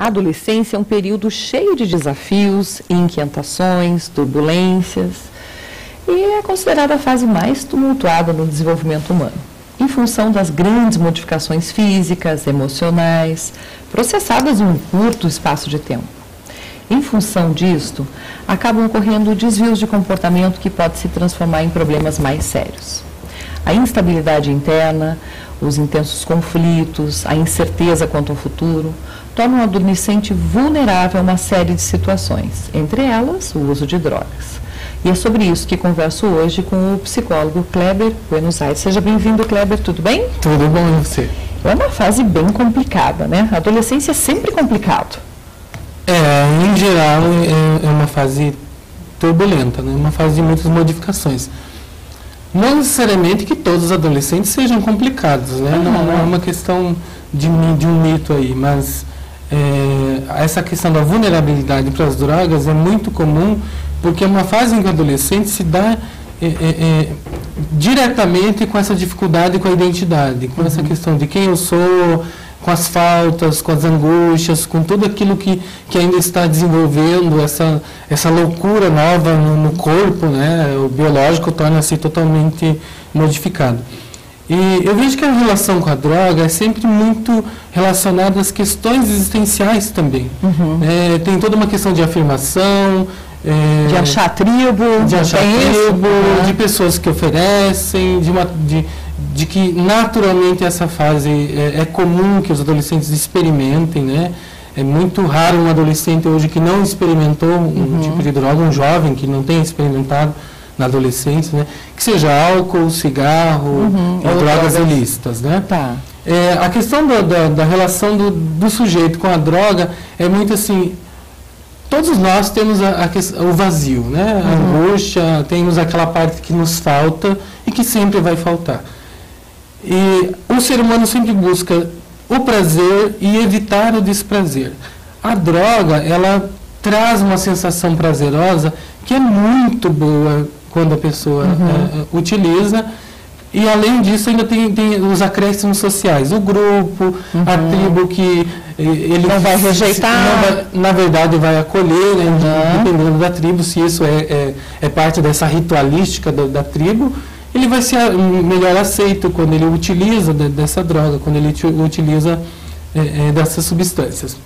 A adolescência é um período cheio de desafios, inquietações, turbulências e é considerada a fase mais tumultuada no desenvolvimento humano, em função das grandes modificações físicas, emocionais, processadas em um curto espaço de tempo. Em função disto, acabam ocorrendo desvios de comportamento que podem se transformar em problemas mais sérios. A instabilidade interna, os intensos conflitos, a incerteza quanto ao futuro, tornam o adolescente vulnerável a uma série de situações, entre elas o uso de drogas. E é sobre isso que converso hoje com o psicólogo Kleber Buenos Aires. Seja bem-vindo, Kleber, tudo bem? Tudo bom, e você? É uma fase bem complicada, né? A adolescência é sempre complicado. Em geral, é uma fase turbulenta, né? Uma fase de muitas modificações. Não necessariamente que todos os adolescentes sejam complicados, né? Não é uma questão de um mito aí, mas essa questão da vulnerabilidade para as drogas é muito comum, porque é uma fase em que o adolescente se dá diretamente com essa dificuldade com a identidade, com essa questão de quem eu sou, com as faltas, com as angústias, com tudo aquilo que ainda está desenvolvendo, essa loucura nova no corpo, né? O biológico torna-se totalmente modificado. E eu vejo que a relação com a droga é sempre muito relacionada às questões existenciais também. Tem toda uma questão de afirmação, de achar tribo, de pessoas que oferecem, de que naturalmente essa fase é comum que os adolescentes experimentem, né? É muito raro um adolescente hoje que não experimentou um tipo de droga, um jovem que não tenha experimentado na adolescência, né? Que seja álcool, cigarro, ou drogas ilícitas, né? Tá. A questão da relação do sujeito com a droga é muito assim. Todos nós temos o vazio, né? A angústia, temos aquela parte que nos falta e que sempre vai faltar. E o ser humano sempre busca o prazer e evitar o desprazer. A droga, ela traz uma sensação prazerosa que é muito boa quando a pessoa utiliza. E, além disso, ainda tem os acréscimos sociais. O grupo, a tribo que ele não vai rejeitar. Na verdade, vai acolher, né, dependendo da tribo, se isso é parte dessa ritualística da tribo, ele vai ser melhor aceito quando ele utiliza dessa droga, quando ele utiliza dessas substâncias.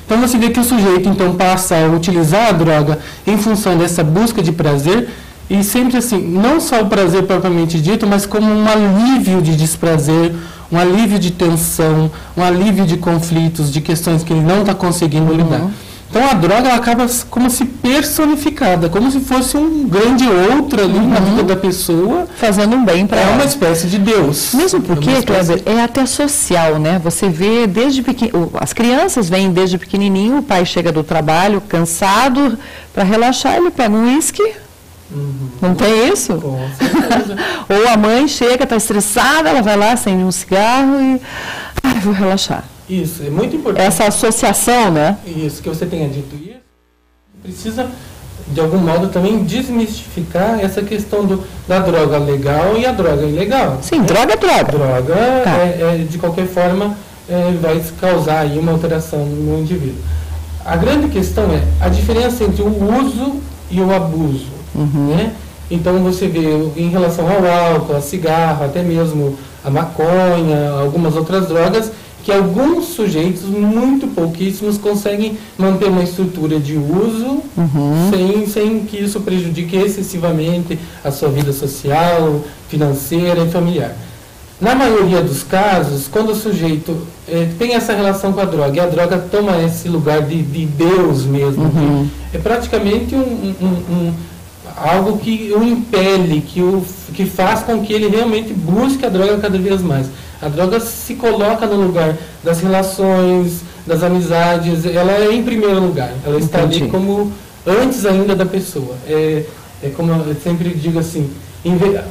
Então, você vê que o sujeito, então, passa a utilizar a droga em função dessa busca de prazer, e sempre assim, não só o prazer propriamente dito, mas como um alívio de desprazer, um alívio de tensão, um alívio de conflitos, de questões que ele não está conseguindo lidar. Então a droga ela acaba como se personificada, como se fosse um grande outro ali na vida da pessoa. Fazendo um bem para ela. É uma espécie de Deus. Mesmo porque, Kleber, é até social, né? Você vê desde pequeno, as crianças vêm desde pequenininho, o pai chega do trabalho cansado, para relaxar, ele pega um uísque. Não tem isso? Com certeza. Ou a mãe chega, está estressada, ela vai lá, acende um cigarro e vou relaxar. Isso, é muito importante. Essa associação, né? Isso, que você tenha dito isso, precisa, de algum modo, também desmistificar essa questão da droga legal e a droga ilegal. Sim, droga é droga. Droga, de qualquer forma, vai causar aí uma alteração no indivíduo. A grande questão é a diferença entre o uso e o abuso. Né? Então você vê em relação ao álcool, ao cigarro, até mesmo a maconha, algumas outras drogas, que alguns sujeitos, muito pouquíssimos, conseguem manter uma estrutura de uso sem que isso prejudique excessivamente a sua vida social, financeira e familiar. Na maioria dos casos, quando o sujeito tem essa relação com a droga, e a droga toma esse lugar de Deus mesmo, é praticamente algo que o impele, que faz com que ele realmente busque a droga cada vez mais. A droga se coloca no lugar das relações, das amizades, ela é em primeiro lugar, ela está ali como antes ainda da pessoa. É como eu sempre digo assim,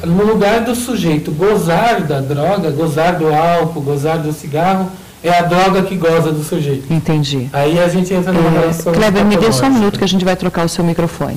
no lugar do sujeito gozar da droga, gozar do álcool, gozar do cigarro, é a droga que goza do sujeito. Entendi. Aí a gente entra numa relação... Kleber, me dê só um minuto que a gente vai trocar o seu microfone.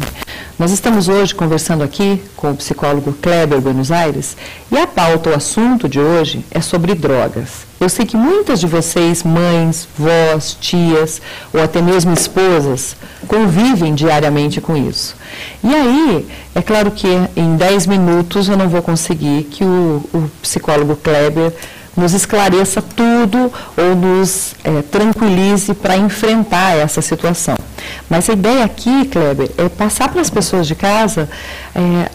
Nós estamos hoje conversando aqui com o psicólogo Kleber Buenos Aires e a pauta, o assunto de hoje é sobre drogas. Eu sei que muitas de vocês, mães, vós, tias ou até mesmo esposas, convivem diariamente com isso. E aí, é claro que em 10 minutos eu não vou conseguir que o psicólogo Kleber nos esclareça tudo ou nos tranquilize para enfrentar essa situação. Mas a ideia aqui, Kleber, é passar para as pessoas de casa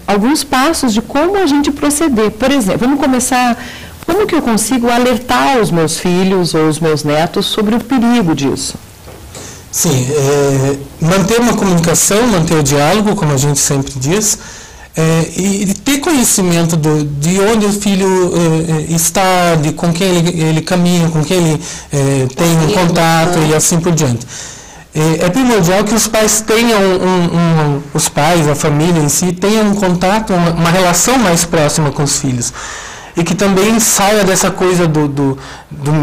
alguns passos de como a gente proceder. Por exemplo, vamos começar, como que eu consigo alertar os meus filhos ou os meus netos sobre o perigo disso? Sim, manter uma comunicação, manter o diálogo, como a gente sempre diz, e ter conhecimento de onde o filho está, de com quem ele caminha, com quem ele tem um contato e assim por diante. É primordial que os pais tenham, os pais, a família em si, tenham um contato, uma relação mais próxima com os filhos. E que também saia dessa coisa do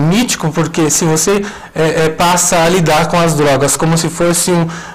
mítico, porque se você passa a lidar com as drogas como se fosse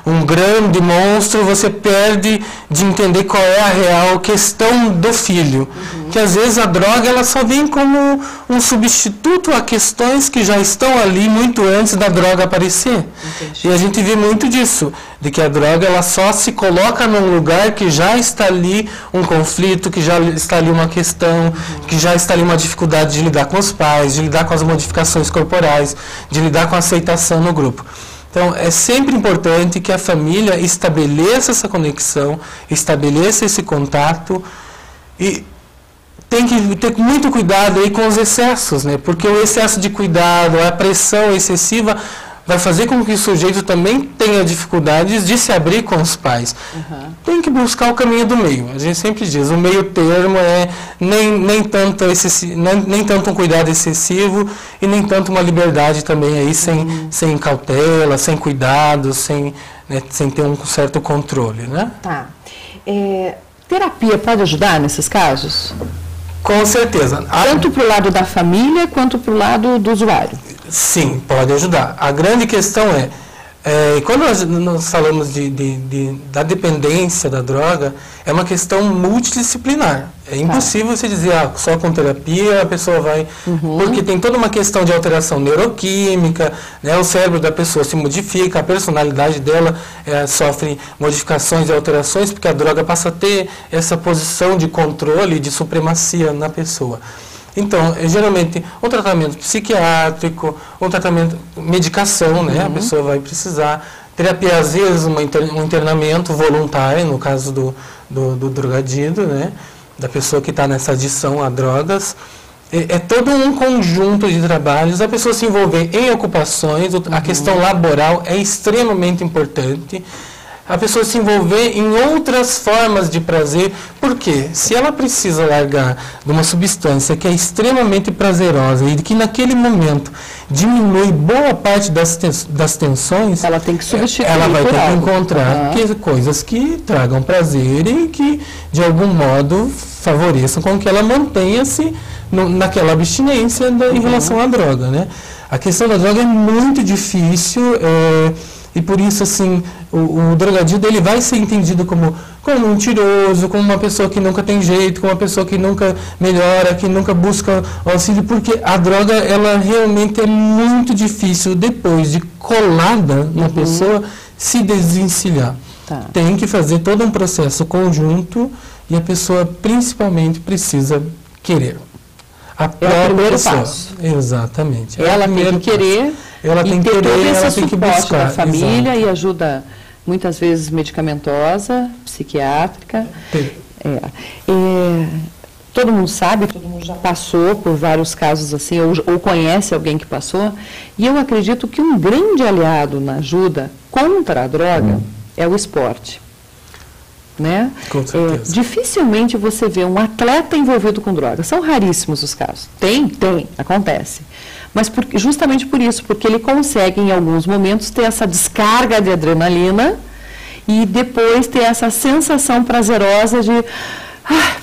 um grande monstro, você perde de entender qual é a real questão do filho. Uhum. Que às vezes a droga ela só vem como um substituto a questões que já estão ali muito antes da droga aparecer. Entendi. E a gente vê muito disso, de que a droga ela só se coloca num lugar que já está ali um conflito, que já está ali uma questão, que já está ali uma dificuldade de lidar com os pais, de lidar com as modificações corporais, de lidar com a aceitação no grupo. Então, é sempre importante que a família estabeleça essa conexão, estabeleça esse contato e tem que ter muito cuidado aí com os excessos, né? Porque o excesso de cuidado, a pressão excessiva vai fazer com que o sujeito também tenha dificuldades de se abrir com os pais. Uhum. Tem que buscar o caminho do meio. A gente sempre diz, o meio termo é nem tanto um cuidado excessivo e nem tanto uma liberdade também aí sem cautela, sem cuidado, sem ter um certo controle, né? Tá. Terapia pode ajudar nesses casos? Com certeza. Tanto para o lado da família quanto para o lado do usuário. Sim, pode ajudar. A grande questão quando nós falamos da dependência da droga, é uma questão multidisciplinar. É impossível você dizer, só com terapia a pessoa vai... Uhum. Porque tem toda uma questão de alteração neuroquímica, né? O cérebro da pessoa se modifica, a personalidade dela sofre modificações e alterações, porque a droga passa a ter essa posição de controle, de supremacia na pessoa. Então, geralmente, um tratamento psiquiátrico, um tratamento, medicação, né? A pessoa vai precisar. Terapia, às vezes, um internamento voluntário, no caso do drogadido, né? Da pessoa que está nessa adição a drogas. É todo um conjunto de trabalhos, a pessoa se envolver em ocupações, a questão laboral é extremamente importante. A pessoa se envolver em outras formas de prazer, porque se ela precisa largar de uma substância que é extremamente prazerosa e que naquele momento diminui boa parte das tensões, ela tem que substituir. Ela vai ter que encontrar coisas que tragam prazer e que de algum modo favoreçam com que ela mantenha-se naquela abstinência em relação à droga, né? A questão da droga é muito difícil. E por isso, assim, o drogadido ele vai ser entendido como um mentiroso, como uma pessoa que nunca tem jeito, como uma pessoa que nunca melhora, que nunca busca auxílio, porque a droga, ela realmente é muito difícil, depois de colada na pessoa, se desvencilhar. Tá. Tem que fazer todo um processo conjunto e a pessoa, principalmente, precisa querer. É o primeiro passo. Exatamente. Ela tem que querer... Ela tem que querer, ela tem que buscar. Da família. Exato. E ajuda muitas vezes medicamentosa, psiquiátrica. Todo mundo sabe, todo mundo já passou por vários casos assim, ou conhece alguém que passou. E eu acredito que um grande aliado na ajuda contra a droga é o esporte. Né? Com certeza. Dificilmente você vê um atleta envolvido com droga. São raríssimos os casos. Tem, acontece. Mas justamente por isso, porque ele consegue em alguns momentos ter essa descarga de adrenalina e depois ter essa sensação prazerosa de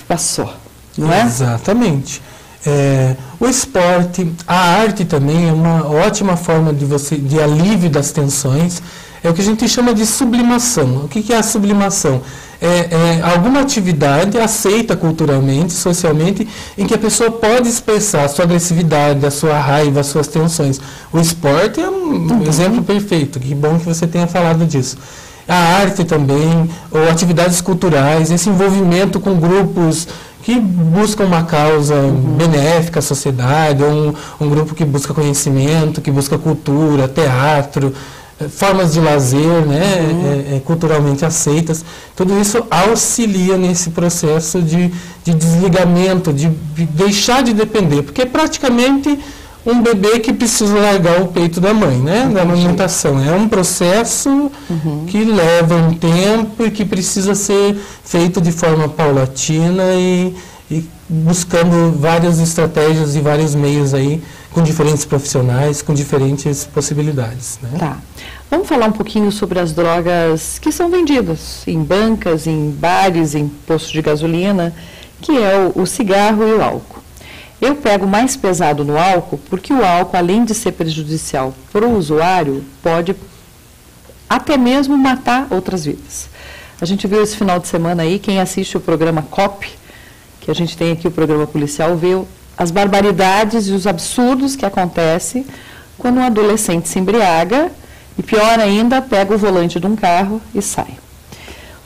passou, não é? Exatamente. O esporte, a arte também é uma ótima forma de alívio das tensões. É o que a gente chama de sublimação. O que é a sublimação? É alguma atividade aceita culturalmente, socialmente, em que a pessoa pode expressar a sua agressividade, a sua raiva, as suas tensões. O esporte é um exemplo perfeito. Que bom que você tenha falado disso. A arte também, ou atividades culturais, esse envolvimento com grupos que buscam uma causa benéfica à sociedade, ou um grupo que busca conhecimento, que busca cultura, teatro, formas de lazer, né, culturalmente aceitas. Tudo isso auxilia nesse processo de desligamento, de deixar de depender, porque é praticamente um bebê que precisa largar o peito da mãe, né, da amamentação. É um processo que leva um tempo e que precisa ser feito de forma paulatina e buscando várias estratégias e vários meios aí, com diferentes profissionais, com diferentes possibilidades, né? Tá. Vamos falar um pouquinho sobre as drogas que são vendidas em bancas, em bares, em postos de gasolina, que é o cigarro e o álcool. Eu pego mais pesado no álcool, porque o álcool, além de ser prejudicial para o usuário, pode até mesmo matar outras vidas. A gente viu esse final de semana aí, quem assiste o programa COP, que a gente tem aqui o programa policial, viu as barbaridades e os absurdos que acontecem quando um adolescente se embriaga e, pior ainda, pega o volante de um carro e sai.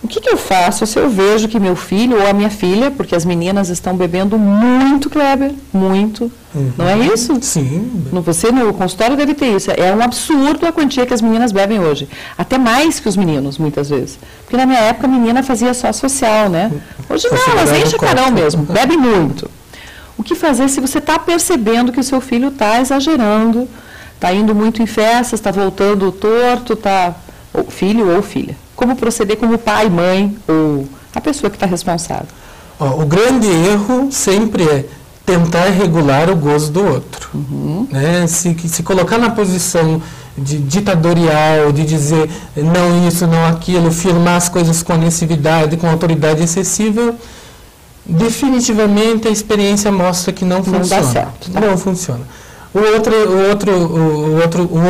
O que eu faço se eu vejo que meu filho ou a minha filha, porque as meninas estão bebendo muito, Kleber, muito, não é isso? Sim. Você no consultório deve ter isso. É um absurdo a quantia que as meninas bebem hoje. Até mais que os meninos, muitas vezes. Porque na minha época a menina fazia só social, né? Hoje não, elas enchem o carão mesmo, bebem muito. O que fazer se você está percebendo que o seu filho está exagerando, está indo muito em festas, está voltando torto, está filho ou filha? Como proceder como pai, mãe ou a pessoa que está responsável? O grande erro sempre é tentar regular o gozo do outro. Né? Se colocar na posição de ditatorial, de dizer não isso, não aquilo, firmar as coisas com agressividade, com autoridade excessiva, definitivamente a experiência mostra que não funciona. Dá certo, tá? Não funciona. O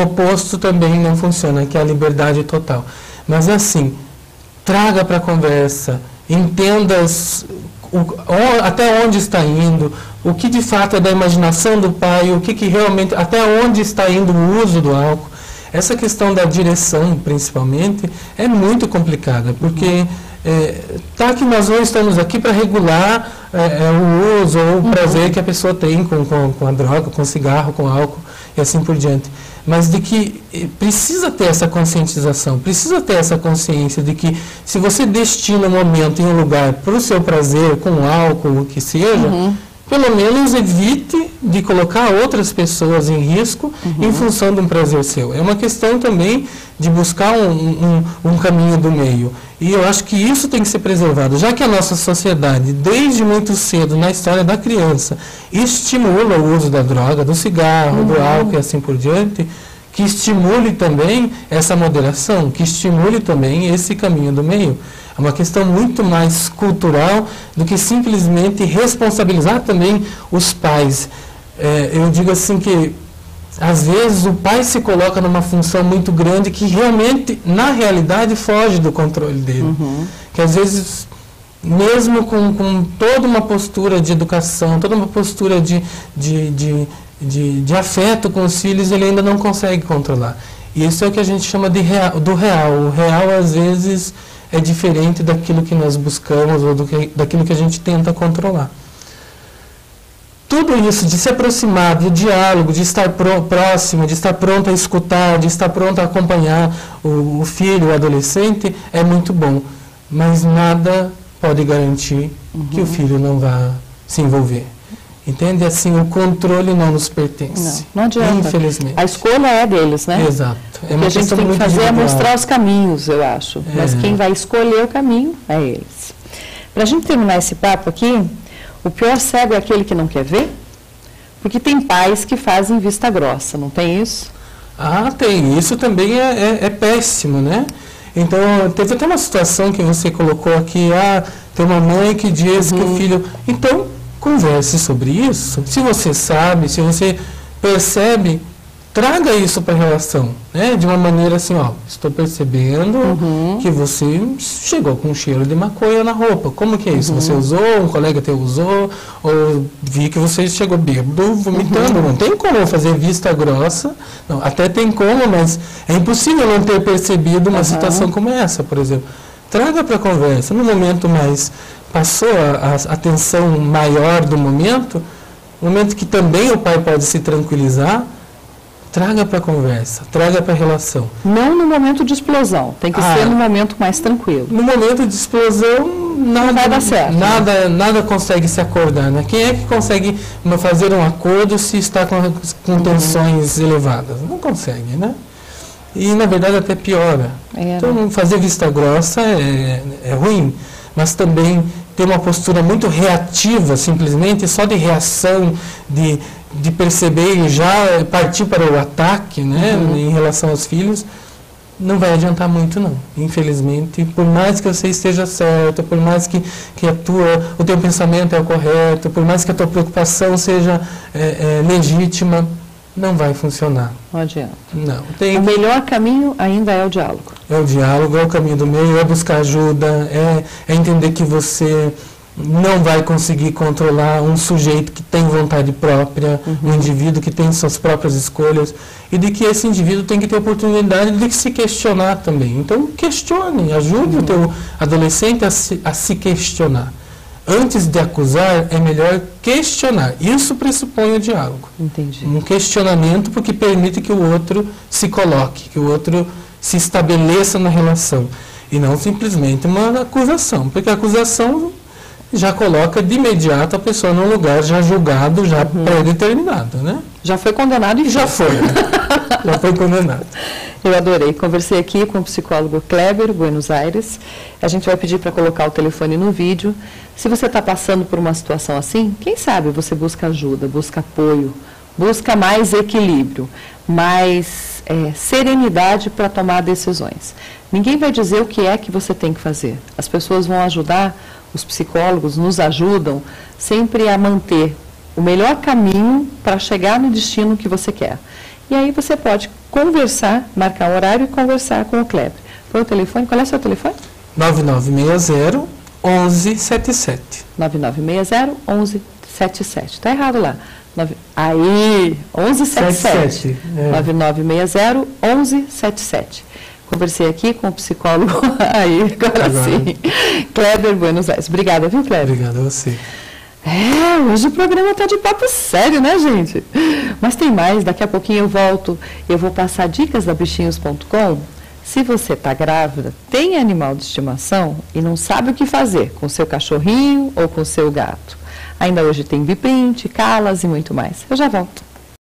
oposto também não funciona, que é a liberdade total. Mas assim, traga para a conversa, entenda até onde está indo, o que de fato é da imaginação do pai, o que realmente, até onde está indo o uso do álcool. Essa questão da direção, principalmente, é muito complicada, porque que nós não estamos aqui para regular o uso ou o prazer que a pessoa tem com a droga, com o cigarro, com o álcool e assim por diante. Mas de que precisa ter essa conscientização, precisa ter essa consciência de que se você destina um momento e um lugar para o seu prazer, com álcool, o que seja, pelo menos evite de colocar outras pessoas em risco em função de um prazer seu. É uma questão também de buscar um caminho do meio. E eu acho que isso tem que ser preservado, já que a nossa sociedade, desde muito cedo, na história da criança, estimula o uso da droga, do cigarro, do álcool e assim por diante, que estimule também essa moderação, que estimule também esse caminho do meio. É uma questão muito mais cultural do que simplesmente responsabilizar também os pais. Eu digo assim que, às vezes, o pai se coloca numa função muito grande que realmente, na realidade, foge do controle dele. Que, às vezes, mesmo com toda uma postura de educação, toda uma postura de afeto com os filhos, ele ainda não consegue controlar. E isso é o que a gente chama do real. O real, às vezes, é diferente daquilo que nós buscamos ou daquilo que a gente tenta controlar. Tudo isso de se aproximar do diálogo, de estar próximo, de estar pronto a escutar, de estar pronto a acompanhar o filho, o adolescente, é muito bom. Mas nada pode garantir que o filho não vá se envolver. Entende? Assim, o controle não nos pertence. Não adianta. Infelizmente. A escolha é deles, né? Exato. O que a gente tem que fazer é mostrar os caminhos, eu acho. Mas quem vai escolher o caminho é eles. Para a gente terminar esse papo aqui, o pior cego é aquele que não quer ver? Porque tem pais que fazem vista grossa, não tem isso? Ah, tem. Isso também é péssimo, né? Então, teve até uma situação que você colocou aqui, tem uma mãe que diz que o filho... Então, converse sobre isso. Se você sabe, se você percebe, traga isso para a relação, né? De uma maneira assim, ó, estou percebendo que você chegou com um cheiro de maconha na roupa. Como que é isso? Você usou, um colega teu usou, ou vi que você chegou bêbado, vomitando. Não tem como fazer vista grossa, não, até tem como, mas é impossível não ter percebido uma situação como essa, por exemplo. Traga para a conversa. No momento mais, passou a tensão maior do momento que também o pai pode se tranquilizar, traga para a conversa, traga para a relação. Não no momento de explosão, tem que ser no momento mais tranquilo. No momento de explosão, nada vai dar certo. Nada consegue se acordar, né? Quem é que consegue fazer um acordo se está com tensões elevadas? Não consegue, né? E, na verdade, até piora. Então, fazer vista grossa é ruim, mas também ter uma postura muito reativa, simplesmente, só de reação, de perceber e já partir para o ataque, né, em relação aos filhos, não vai adiantar muito, não. Infelizmente, por mais que você esteja certo, por mais que o teu pensamento é o correto, por mais que a tua preocupação seja legítima, não vai funcionar. Não adianta. Não. O melhor caminho ainda é o diálogo. É o diálogo, é o caminho do meio, é buscar ajuda, é entender que você não vai conseguir controlar um sujeito que tem vontade própria, um indivíduo que tem suas próprias escolhas, e de que esse indivíduo tem que ter oportunidade de se questionar também. Então, questione, ajude o teu adolescente a se questionar. Antes de acusar, é melhor questionar. Isso pressupõe o diálogo. Entendi. Um questionamento porque permite que o outro se coloque, que o outro se estabeleça na relação. E não simplesmente uma acusação, porque a acusação já coloca de imediato a pessoa num lugar já julgado, já pré-determinado, né? Já foi condenado e já foi. Já foi condenado. Eu adorei. Conversei aqui com o psicólogo Kleber, Buenos Aires. A gente vai pedir para colocar o telefone no vídeo. Se você está passando por uma situação assim, quem sabe você busca ajuda, busca apoio, busca mais equilíbrio, mais serenidade para tomar decisões. Ninguém vai dizer o que é que você tem que fazer. As pessoas vão ajudar, os psicólogos nos ajudam sempre a manter o melhor caminho para chegar no destino que você quer. E aí você pode conversar, marcar um horário e conversar com o Kleber. Foi o telefone? Qual é o seu telefone? 9960-1177. 9960-1177. Está errado lá. Aí, 1177. 9960-1177. Conversei aqui com o psicólogo aí, agora sim. Kleber, Buenos Aires. Obrigada, viu, Kleber? Obrigado a você. Hoje o programa está de papo sério, né, gente? Mas tem mais, daqui a pouquinho eu volto. Eu vou passar dicas da bichinhos.com. Se você está grávida, tem animal de estimação e não sabe o que fazer com seu cachorrinho ou com seu gato. Ainda hoje tem Biprint, Calas e muito mais. Eu já volto.